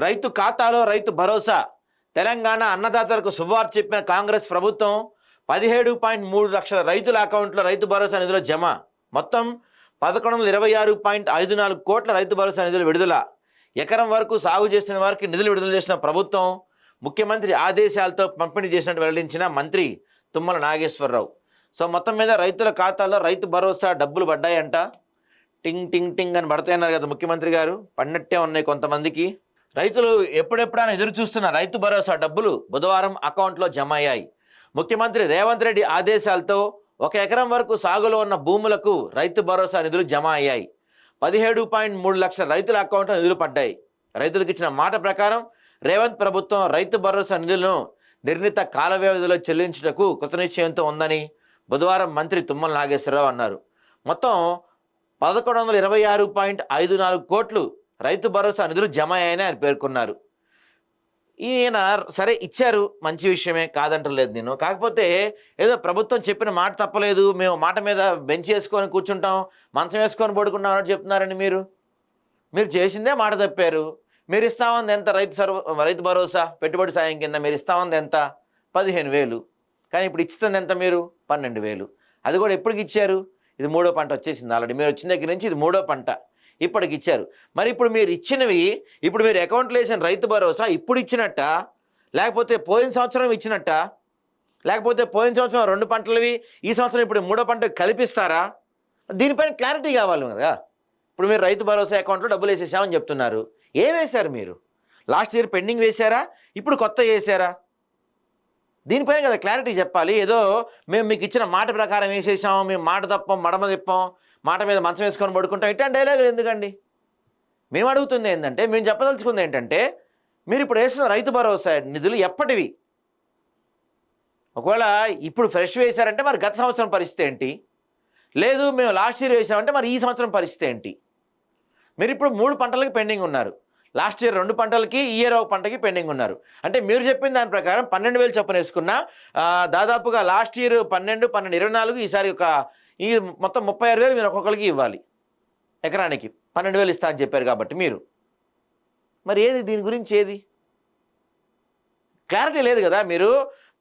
రైతు ఖాతాలో రైతు భరోసా. తెలంగాణ అన్నదాతలకు శుభవార్త చెప్పిన కాంగ్రెస్ ప్రభుత్వం 17.3 లక్షల రైతుల అకౌంట్లో రైతు భరోసా నిధుల జమ. మొత్తం 1126.54 కోట్ల రైతు భరోసా నిధులు విడుదల. ఎకరం వరకు సాగు చేసిన వారికి నిధులు విడుదల చేసిన ప్రభుత్వం. ముఖ్యమంత్రి ఆదేశాలతో పంపిణీ చేసినట్టు వెల్లడించిన మంత్రి తుమ్మల నాగేశ్వరరావు. సో మొత్తం మీద రైతుల ఖాతాలో రైతు భరోసా డబ్బులు పడ్డాయంట. టింగ్ టింగ్ టింగ్ అని పడతాయన్నారు కదా ముఖ్యమంత్రి గారు. పడినట్టే ఉన్నాయి కొంతమందికి. రైతులు ఎప్పుడెప్పుడైనా ఎదురు చూస్తున్న రైతు భరోసా డబ్బులు బుధవారం అకౌంట్లో జమ అయ్యాయి. ముఖ్యమంత్రి రేవంత్ రెడ్డి ఆదేశాలతో 1 ఎకరం వరకు సాగులో ఉన్న భూములకు రైతు భరోసా నిధులు జమ అయ్యాయి. 17.3 లక్షల రైతుల అకౌంట్లో నిధులు పడ్డాయి. రైతులకు ఇచ్చిన మాట ప్రకారం రేవంత్ ప్రభుత్వం రైతు భరోసా నిధులను నిర్ణీత కాల వ్యవధిలో చెల్లించుటకు కృతనిశ్చయంతో ఉందని బుధవారం మంత్రి తుమ్మల నాగేశ్వరరావు అన్నారు. మొత్తం 1126.54 కోట్లు రైతు భరోసా నిధులు జమ అయ్యాయని ఆయన పేర్కొన్నారు. ఈయన సరే ఇచ్చారు, మంచి విషయమే, కాదంటలేదు నేను. కాకపోతే ఏదో ప్రభుత్వం చెప్పిన మాట తప్పలేదు, మేము మాట మీద బెంచ్ వేసుకొని కూర్చుంటాం, మంచం వేసుకొని పడుకుంటాం అని చెప్తున్నారండి. మీరు చేసిందే మాట తప్పారు. మీరు ఇస్తామంది ఎంత రైతు భరోసా పెట్టుబడి సాయం కింద మీరు ఇస్తామంది ఎంత? 15,000. కానీ ఇప్పుడు ఇస్తుంది ఎంత మీరు? 12,000. అది కూడా ఎప్పటికి ఇచ్చారు? ఇది 3వ పంట వచ్చేసింది ఆల్రెడీ. మీరు వచ్చిన దగ్గర నుంచి ఇది 3వ పంట ఇప్పటికి ఇచ్చారు. మరి ఇప్పుడు మీరు ఇచ్చినవి, ఇప్పుడు మీరు అకౌంట్లో వేసిన రైతు భరోసా ఇప్పుడు ఇచ్చినట్ట, లేకపోతే పోయిన సంవత్సరం ఇచ్చినట్ట, లేకపోతే పోయిన సంవత్సరం 2 పంటలవి ఈ సంవత్సరం ఇప్పుడు 3వ పంట కలిపిస్తారా? దీనిపైన క్లారిటీ కావాలి కదా. ఇప్పుడు మీరు రైతు భరోసా అకౌంట్లో డబ్బులు వేసేసామని చెప్తున్నారు. ఏం వేశారు మీరు? లాస్ట్ ఇయర్ పెండింగ్ వేశారా? ఇప్పుడు కొత్త వేసారా? దీనిపైన కదా క్లారిటీ చెప్పాలి. ఏదో మేము మీకు ఇచ్చిన మాట ప్రకారం వేసేసాం, మేము మాట తప్పం, మడమ తిప్పాం, మాట మీద మంచం వేసుకొని పడుకుంటాం, ఇట్లాంటి డైలాగులు ఎందుకండి? మేము అడుగుతుంది ఏంటంటే, మేము చెప్పదలుచుకుంది ఏంటంటే, మీరు ఇప్పుడు వేస్తున్న రైతు భరోసా నిధులు ఎప్పటివి? ఒకవేళ ఇప్పుడు ఫ్రెష్ వేశారంటే మరి గత సంవత్సరం పరిస్థితి ఏంటి? లేదు మేము లాస్ట్ ఇయర్ వేసామంటే మరి ఈ సంవత్సరం పరిస్థితి ఏంటి? మీరు ఇప్పుడు 3 పంటలకి పెండింగ్ ఉన్నారు. లాస్ట్ ఇయర్ 2 పంటలకి, ఈ ఇయర్ 1 పంటకి పెండింగ్ ఉన్నారు. అంటే మీరు చెప్పిన దాని ప్రకారం 12,000 చొప్పున వేసుకున్నా దాదాపుగా లాస్ట్ ఇయర్ 12, 24, ఈసారి ఈ మొత్తం 36,000 మీరు ఒక్కొక్కరికి ఇవ్వాలి. ఎకరానికి 12,000 ఇస్తా అని చెప్పారు కాబట్టి మీరు. మరి ఏది దీని గురించి? ఏది క్లారిటీ లేదు కదా. మీరు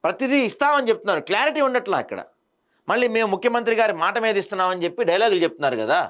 ప్రతిదీ ఇస్తామని చెప్తున్నారు, క్లారిటీ ఉండట్లా అక్కడ. మళ్ళీ మేము ముఖ్యమంత్రి గారి మాట మీద ఇస్తున్నామని చెప్పి డైలాగులు చెప్తున్నారు కదా.